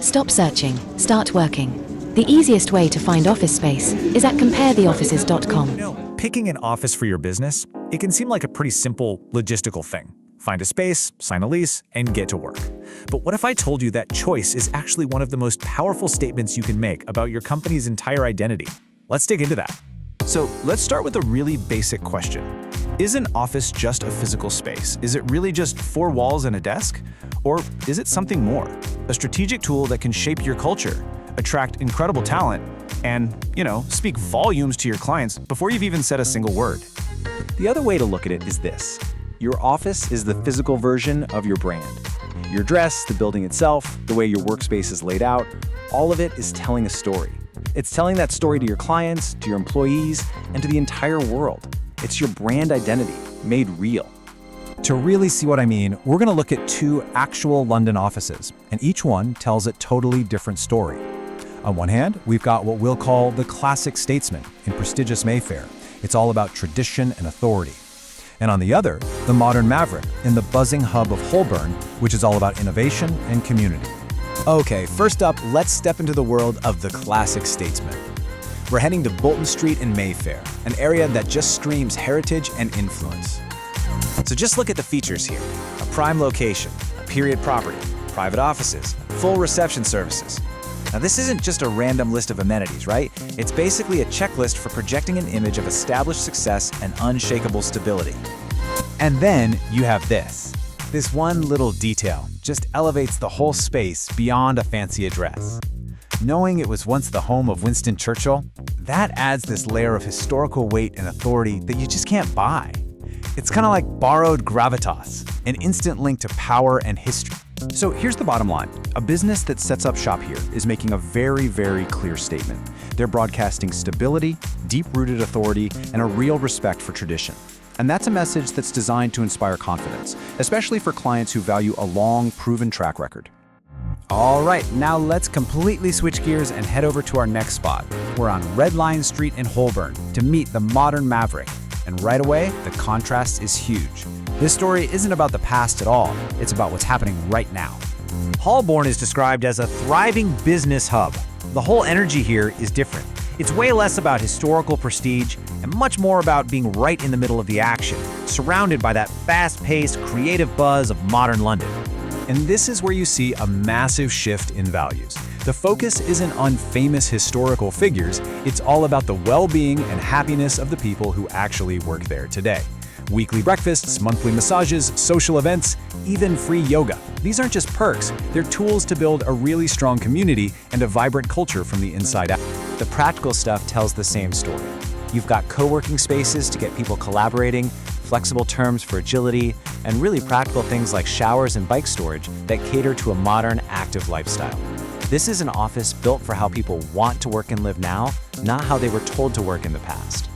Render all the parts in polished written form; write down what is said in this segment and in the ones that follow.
Stop searching, start working. The easiest way to find office space is at comparetheoffices.com. Picking an office for your business, it can seem like a pretty simple logistical thing. Find a space, sign a lease, and get to work. But what if I told you that choice is actually one of the most powerful statements you can make about your company's entire identity? Let's dig into that. So let's start with a really basic question. Is an office just a physical space? Is it really just four walls and a desk? Or is it something more? A strategic tool that can shape your culture, attract incredible talent, and, speak volumes to your clients before you've even said a single word. The other way to look at it is this. Your office is the physical version of your brand. Your dress, the building itself, the way your workspace is laid out, all of it is telling a story. It's telling that story to your clients, to your employees, and to the entire world. It's your brand identity made real. To really see what I mean, we're going to look at two actual London offices, and each one tells a totally different story. On one hand, we've got what we'll call the classic statesman in prestigious Mayfair. It's all about tradition and authority. And on the other, the modern maverick in the buzzing hub of Holborn, which is all about innovation and community. Okay, first up, let's step into the world of the classic statesman. We're heading to Bolton Street in Mayfair, an area that just screams heritage and influence. So just look at the features here. A prime location, a period property, private offices, full reception services. Now this isn't just a random list of amenities, right? It's basically a checklist for projecting an image of established success and unshakable stability. And then you have this. This one little detail just elevates the whole space beyond a fancy address. Knowing it was once the home of Winston Churchill, that adds this layer of historical weight and authority that you just can't buy. It's kind of like borrowed gravitas, an instant link to power and history. So here's the bottom line. A business that sets up shop here is making a very, very clear statement. They're broadcasting stability, deep-rooted authority, and a real respect for tradition. And that's a message that's designed to inspire confidence, especially for clients who value a long, proven track record. All right, now let's completely switch gears and head over to our next spot. We're on Red Lion Street in Holborn to meet the modern maverick. And right away, the contrast is huge. This story isn't about the past at all, it's about what's happening right now. Holborn is described as a thriving business hub. The whole energy here is different. It's way less about historical prestige and much more about being right in the middle of the action, surrounded by that fast-paced, creative buzz of modern London. And this is where you see a massive shift in values. The focus isn't on famous historical figures, it's all about the well-being and happiness of the people who actually work there today. Weekly breakfasts, monthly massages, social events, even free yoga. These aren't just perks, they're tools to build a really strong community and a vibrant culture from the inside out. The practical stuff tells the same story. You've got co-working spaces to get people collaborating, flexible terms for agility, and really practical things like showers and bike storage that cater to a modern, active lifestyle. This is an office built for how people want to work and live now, not how they were told to work in the past.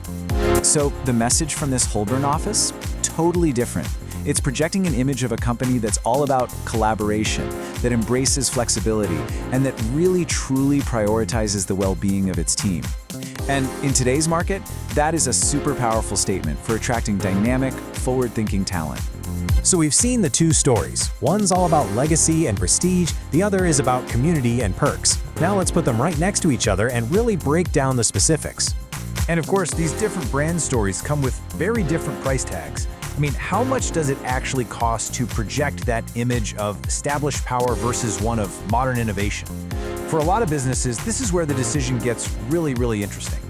So the message from this Holborn office? Totally different. It's projecting an image of a company that's all about collaboration, that embraces flexibility, and that really truly prioritizes the well-being of its team. And in today's market, that is a super powerful statement for attracting dynamic, forward-thinking talent. So we've seen the two stories. One's all about legacy and prestige, the other is about community and perks. Now let's put them right next to each other and really break down the specifics. And of course, these different brand stories come with very different price tags. I mean, how much does it actually cost to project that image of established power versus one of modern innovation? For a lot of businesses, this is where the decision gets really, really interesting.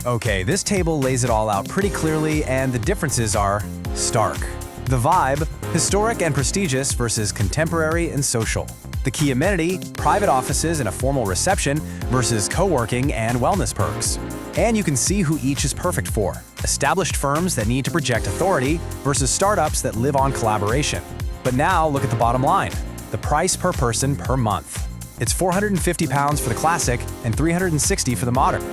Okay, this table lays it all out pretty clearly, and the differences are stark. The vibe, historic and prestigious versus contemporary and social. The key amenity, private offices and a formal reception versus co-working and wellness perks. And you can see who each is perfect for. Established firms that need to project authority versus startups that live on collaboration. But now look at the bottom line, the price per person per month. It's £450 for the classic and $360 for the modern.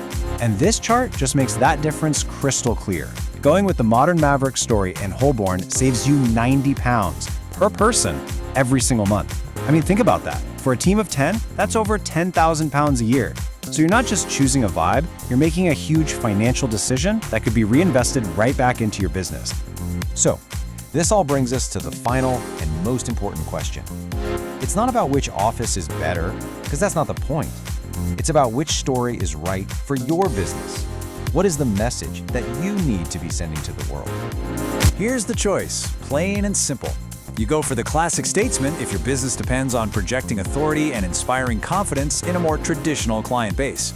And this chart just makes that difference crystal clear. Going with the modern maverick story in Holborn saves you £90 per person every single month. I mean, think about that. For a team of 10, that's over £10,000 a year. So you're not just choosing a vibe, you're making a huge financial decision that could be reinvested right back into your business. So, This all brings us to the final and most important question. It's not about which office is better, because that's not the point. It's about which story is right for your business. What is the message that you need to be sending to the world? Here's the choice, plain and simple. You go for the classic statesman if your business depends on projecting authority and inspiring confidence in a more traditional client base.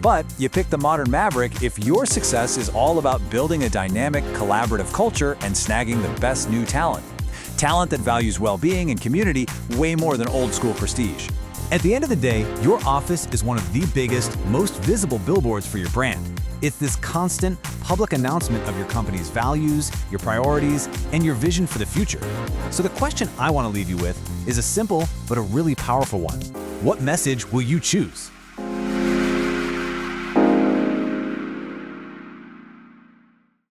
But you pick the modern maverick if your success is all about building a dynamic, collaborative culture and snagging the best new talent. Talent that values well-being and community way more than old-school prestige. At the end of the day, your office is one of the biggest, most visible billboards for your brand. It's this constant, public announcement of your company's values, your priorities, and your vision for the future. So the question I want to leave you with is a simple but a really powerful one. What message will you choose?